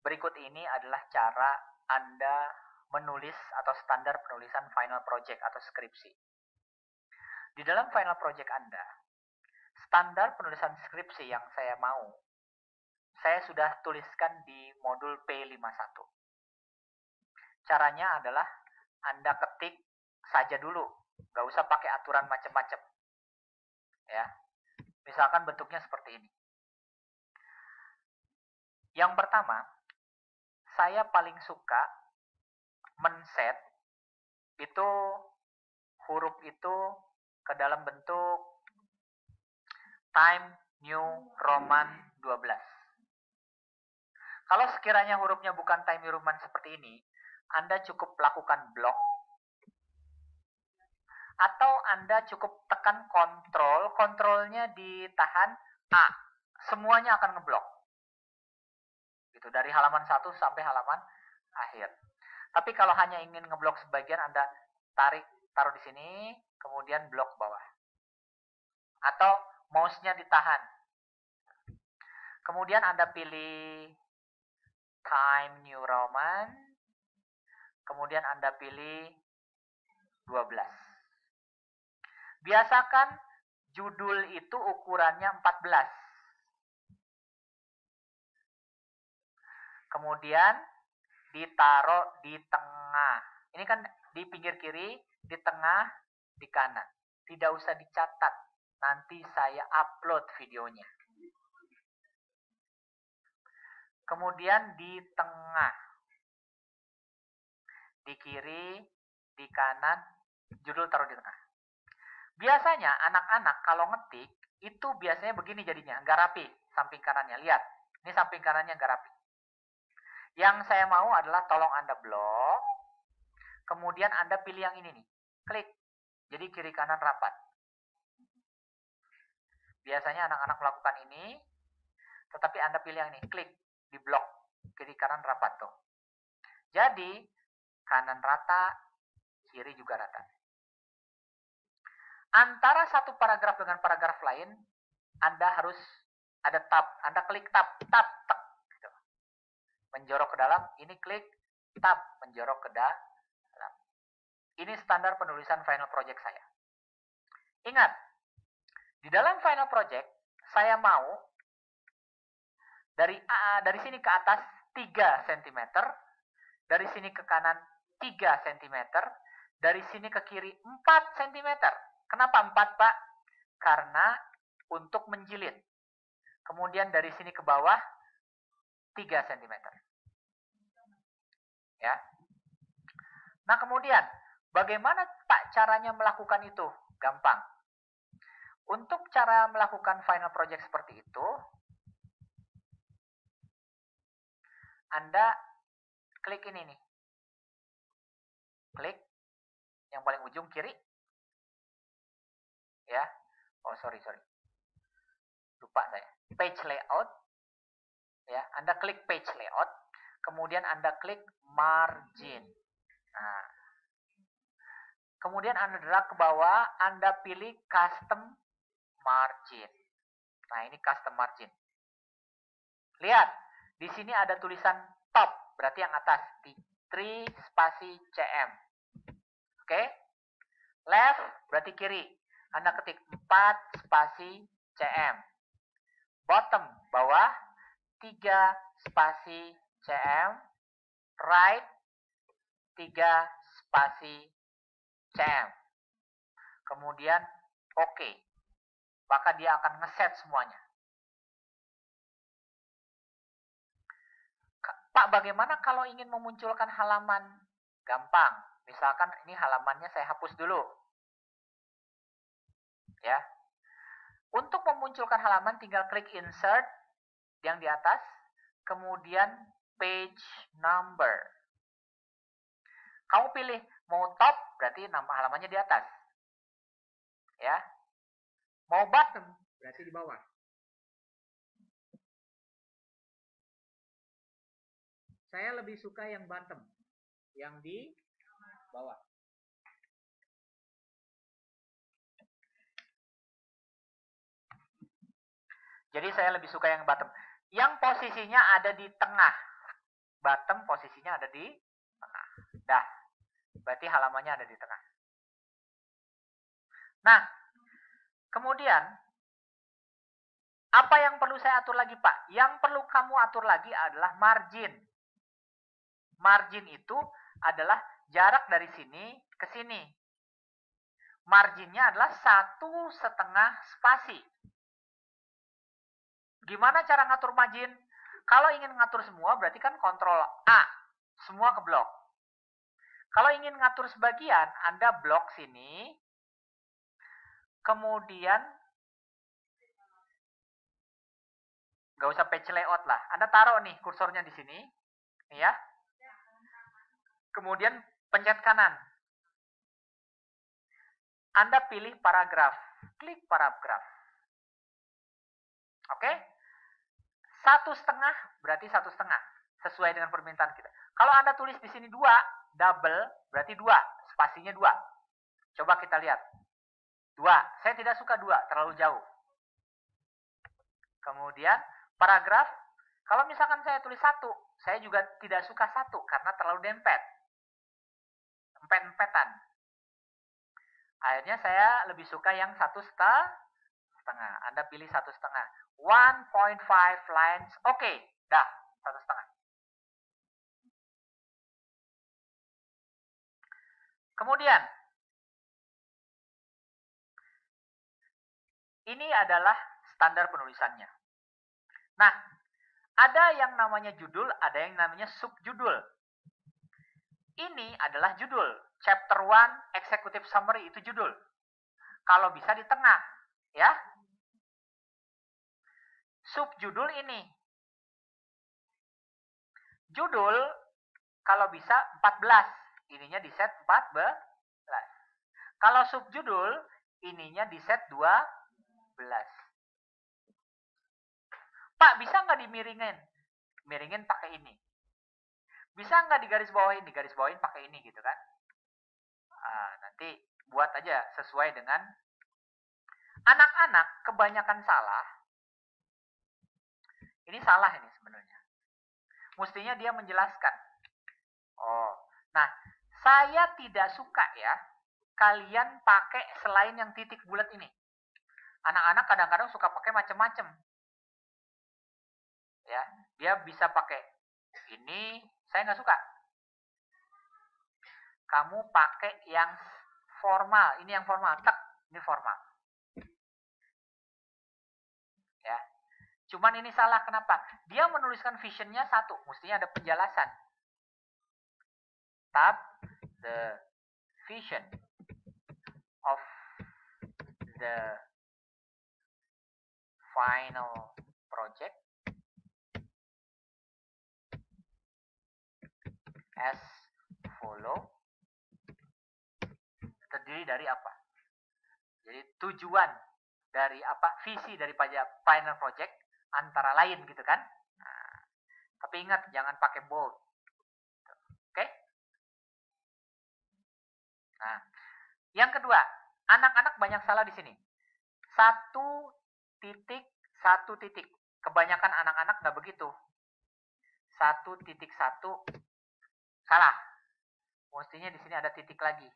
Berikut ini adalah cara Anda menulis atau standar penulisan final project atau skripsi. Di dalam final project Anda, standar penulisan skripsi yang saya mau, saya sudah tuliskan di modul P51. Caranya adalah Anda ketik saja dulu, nggak usah pakai aturan macam-macam. Ya, misalkan bentuknya seperti ini. Yang pertama, saya paling suka men-set itu huruf itu ke dalam bentuk Time New Roman 12. Kalau sekiranya hurufnya bukan Time New Roman seperti ini, Anda cukup lakukan blok atau Anda cukup tekan kontrol, kontrolnya ditahan A. Semuanya akan ngeblok. Gitu, dari halaman 1 sampai halaman akhir. Tapi kalau hanya ingin ngeblok sebagian, Anda taruh di sini, kemudian blok bawah. Atau mouse-nya ditahan. Kemudian Anda pilih Time New Roman. Kemudian Anda pilih 12. Biasakan judul itu ukurannya 14. Kemudian ditaruh di tengah. Ini kan di pinggir kiri, di tengah, di kanan. Tidak usah dicatat. Nanti saya upload videonya. Kemudian di tengah. Di kiri, di kanan, judul taruh di tengah. Biasanya anak-anak kalau ngetik, itu biasanya begini jadinya. Nggak rapi samping kanannya. Lihat, ini samping kanannya nggak rapi. Yang saya mau adalah tolong Anda blok. Kemudian Anda pilih yang ini nih. Klik. Jadi kiri kanan rapat. Biasanya anak-anak melakukan ini. Tetapi Anda pilih yang ini. Klik. Di blok. Kiri kanan rapat tuh. Jadi kanan rata. Kiri juga rata. Antara satu paragraf dengan paragraf lain. Anda harus ada tab. Anda klik tab. Tab. Tek. Menjorok ke dalam, ini klik tab, menjorok ke dalam. Ini standar penulisan final project saya. Ingat, di dalam final project, saya mau dari sini ke atas 3 cm, dari sini ke kanan 3 cm, dari sini ke kiri 4 cm. Kenapa 4, Pak? Karena untuk menjilid. Kemudian dari sini ke bawah 3 cm. Ya. Nah, kemudian bagaimana Pak caranya melakukan itu? Gampang. Untuk cara melakukan final project seperti itu, Anda klik ini nih. Klik yang paling ujung kiri. Ya. Oh, sorry. Lupa saya. Page layout. Ya, Anda klik page layout, kemudian Anda klik margin. Nah, kemudian Anda drag ke bawah, Anda pilih custom margin. Nah, ini custom margin. Lihat, di sini ada tulisan top, berarti yang atas, 3 spasi cm. Oke? Left, berarti kiri. Anda ketik 4 spasi cm. Bottom, bawah, 3 spasi cm. Right, 3 spasi cm. Kemudian oke. Maka dia akan ngeset semuanya. Pak, bagaimana kalau ingin memunculkan halaman? Gampang. Misalkan ini halamannya saya hapus dulu. Ya. Untuk memunculkan halaman tinggal klik insert yang di atas, kemudian page number. Kamu pilih mau top, berarti nama halamannya di atas. Ya. Mau bottom, berarti di bawah. Saya lebih suka yang bottom, yang di bawah. Jadi saya lebih suka yang bottom. Yang posisinya ada di tengah. bottom posisinya ada di tengah. Dah, berarti halamannya ada di tengah. Nah, kemudian apa yang perlu saya atur lagi, Pak? Yang perlu kamu atur lagi adalah margin. Margin itu adalah jarak dari sini ke sini. Marginnya adalah 1,5 spasi. Gimana cara ngatur margin? Kalau ingin ngatur semua berarti kan kontrol A. Semua ke blok. Kalau ingin ngatur sebagian, Anda blok sini. Kemudian nggak usah page layout lah. Anda taruh nih kursornya di sini. Nih ya. Kemudian pencet kanan. Anda pilih paragraf. Klik paragraf. Oke? 1,5 berarti 1,5. Sesuai dengan permintaan kita. Kalau Anda tulis di sini 2, double berarti 2. Spasinya 2. Coba kita lihat. 2. Saya tidak suka 2, terlalu jauh. Kemudian paragraf. Kalau misalkan saya tulis 1, saya juga tidak suka 1 karena terlalu dempet. Empet-empetan. Akhirnya saya lebih suka yang 1,5. Anda pilih 1,5. 1.5 lines. Oke, dah 1,5. Kemudian ini adalah standar penulisannya. Nah, ada yang namanya judul, ada yang namanya subjudul. Ini adalah judul. Chapter 1 Executive Summary itu judul. Kalau bisa di tengah, ya. Subjudul ini. Judul kalau bisa 14. Ininya di set 14. Kalau subjudul ininya di set 12. Pak, bisa nggak dimiringin? Miringin pakai ini. Bisa nggak digaris bawahin? Digaris bawahin pakai ini gitu kan. Nanti buat aja sesuai dengan anak-anak kebanyakan salah. Ini salah ini sebenarnya. Mestinya dia menjelaskan. Oh, nah saya tidak suka ya kalian pakai selain yang titik bulat ini. Anak-anak kadang-kadang suka pakai macam-macam. Ya, dia bisa pakai ini, saya nggak suka. Kamu pakai yang formal, ini yang formal, tek, ini formal. Ya, cuman ini salah kenapa? Dia menuliskan visionnya 1, mestinya ada penjelasan. Tab the vision of the final project as follow. Terdiri dari apa? Jadi tujuan dari apa? Visi dari final project antara lain gitu kan? Nah, tapi ingat jangan pakai bold. Oke? Nah, yang kedua, anak-anak banyak salah di sini. 1 titik, 1 titik. Kebanyakan anak-anak nggak begitu. 1 titik 1 salah. Mestinya di sini ada titik lagi.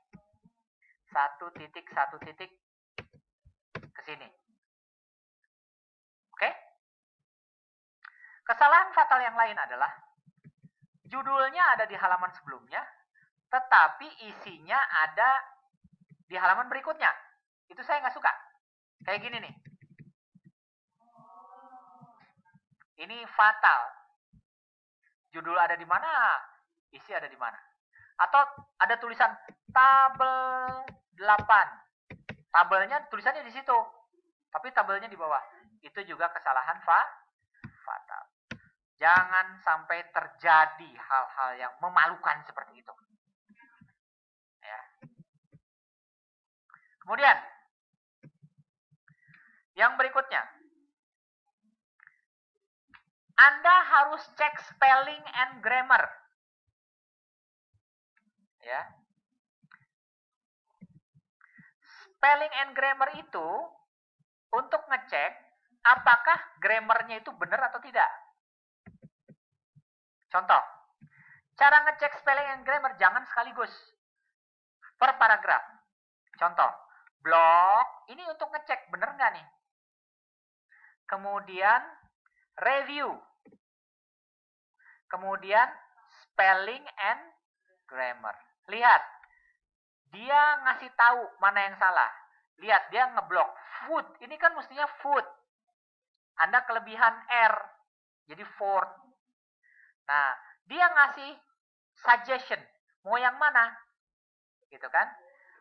1 titik 1 titik ke sini. Oke? Kesalahan fatal yang lain adalah judulnya ada di halaman sebelumnya, tetapi isinya ada di halaman berikutnya. Itu saya nggak suka. Kayak gini nih. Ini fatal. Judul ada di mana, isi ada di mana. Atau ada tulisan tabel 8. Tabelnya tulisannya di situ, tapi tabelnya di bawah. Itu juga kesalahan fatal. Jangan sampai terjadi hal-hal yang memalukan seperti itu. Ya. Kemudian, yang berikutnya, Anda harus cek spelling and grammar. Ya. Spelling and grammar itu untuk ngecek apakah grammarnya itu benar atau tidak. Contoh, Cara ngecek spelling and grammar jangan sekaligus. Per paragraf. Contoh, blog ini untuk ngecek bener nggak nih. Kemudian review. Kemudian spelling and grammar. Lihat, dia ngasih tahu mana yang salah. Lihat, dia ngeblok food. Ini kan mestinya food. Anda kelebihan R, jadi fourth. Nah, dia ngasih suggestion. Mau yang mana? Gitu kan?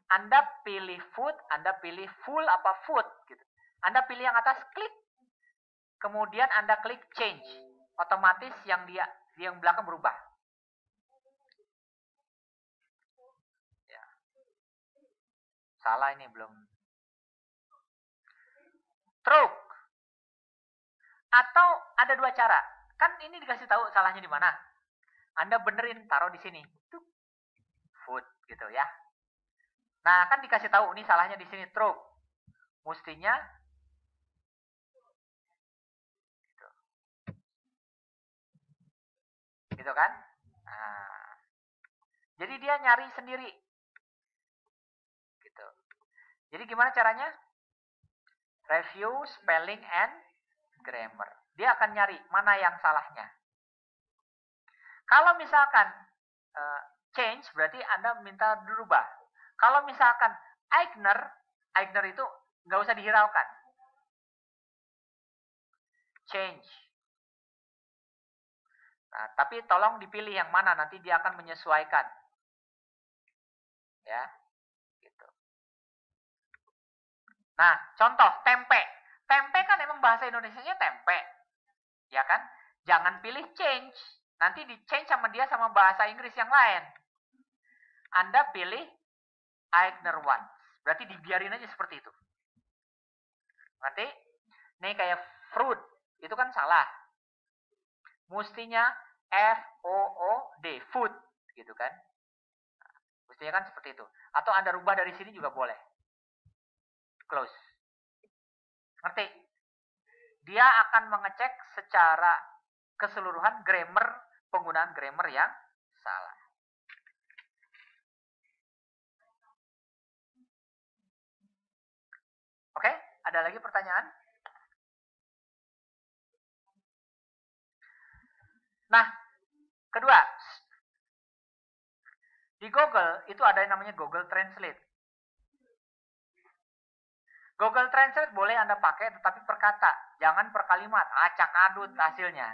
Anda pilih food, Anda pilih full apa food. Gitu. Anda pilih yang atas, klik. Kemudian Anda klik change. Otomatis yang belakang berubah. Ya. Salah ini belum. True. Atau ada dua cara. Kan ini dikasih tahu salahnya di mana. Anda benerin, taruh di sini. Food gitu ya. Nah, kan dikasih tahu ini salahnya di sini, true. Mestinya gitu. Gitu kan? Nah. Jadi dia nyari sendiri. Gitu. Jadi gimana caranya? Review spelling and grammar. Dia akan nyari mana yang salahnya. Kalau misalkan change berarti Anda minta dirubah. Kalau misalkan Eigner itu nggak usah dihiraukan. Change. Nah, tapi tolong dipilih yang mana, nanti dia akan menyesuaikan. Ya, gitu. Nah, contoh tempe. Tempe kan emang bahasa Indonesianya tempe. Ya kan? Jangan pilih change. Nanti di change sama dia sama bahasa Inggris yang lain. Anda pilih Eigner one. Berarti dibiarin aja seperti itu. Nanti, ini kayak fruit. Itu kan salah. Mestinya F-O-O-D. Food. Gitu kan. Mestinya kan seperti itu. Atau Anda rubah dari sini juga boleh. Close. Ngerti? Dia akan mengecek secara keseluruhan penggunaan grammar yang salah. Oke, ada lagi pertanyaan? Nah, kedua, di Google itu ada yang namanya Google Translate. Google Translate boleh Anda pakai, tetapi per kata, jangan per kalimat, acak adut hasilnya.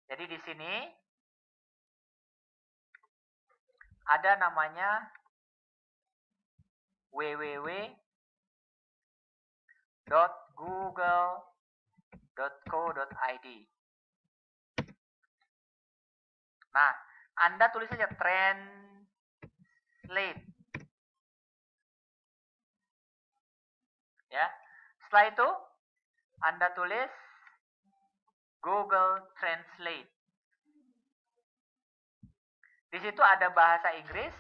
Jadi di sini ada namanya www.google.co.id. Nah, Anda tulis saja translate. Ya. Setelah itu Anda tulis Google Translate. Di situ ada bahasa Inggris,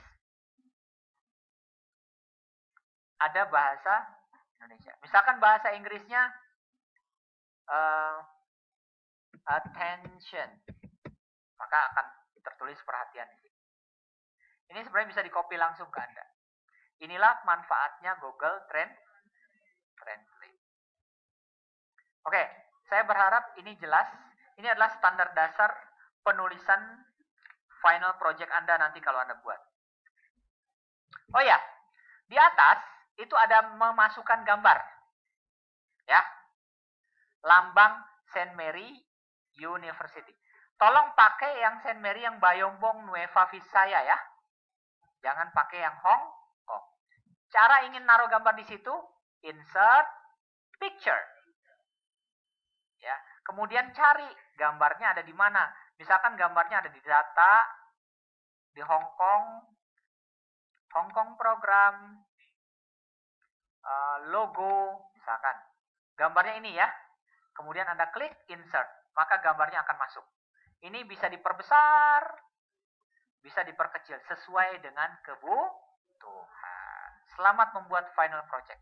ada bahasa Indonesia. Misalkan bahasa Inggrisnya attention, maka akan tertulis perhatian. Ini sebenarnya bisa di-copy langsung ke Anda. Inilah manfaatnya Google Translate. Oke, saya berharap ini jelas. Ini adalah standar dasar penulisan final project Anda nanti kalau Anda buat. Oh ya, di atas itu ada memasukkan gambar. Ya. Lambang Saint Mary University. Tolong pakai yang Saint Mary yang Bayombong Nueva Vizcaya ya. Jangan pakai yang Hong Kong. Cara ingin naruh gambar di situ, insert picture. Ya, kemudian cari gambarnya ada di mana. Misalkan gambarnya ada di data, di Hong Kong program, logo, misalkan. Gambarnya ini ya. Kemudian Anda klik insert, maka gambarnya akan masuk. Ini bisa diperbesar, bisa diperkecil sesuai dengan kebutuhan. Selamat membuat final project.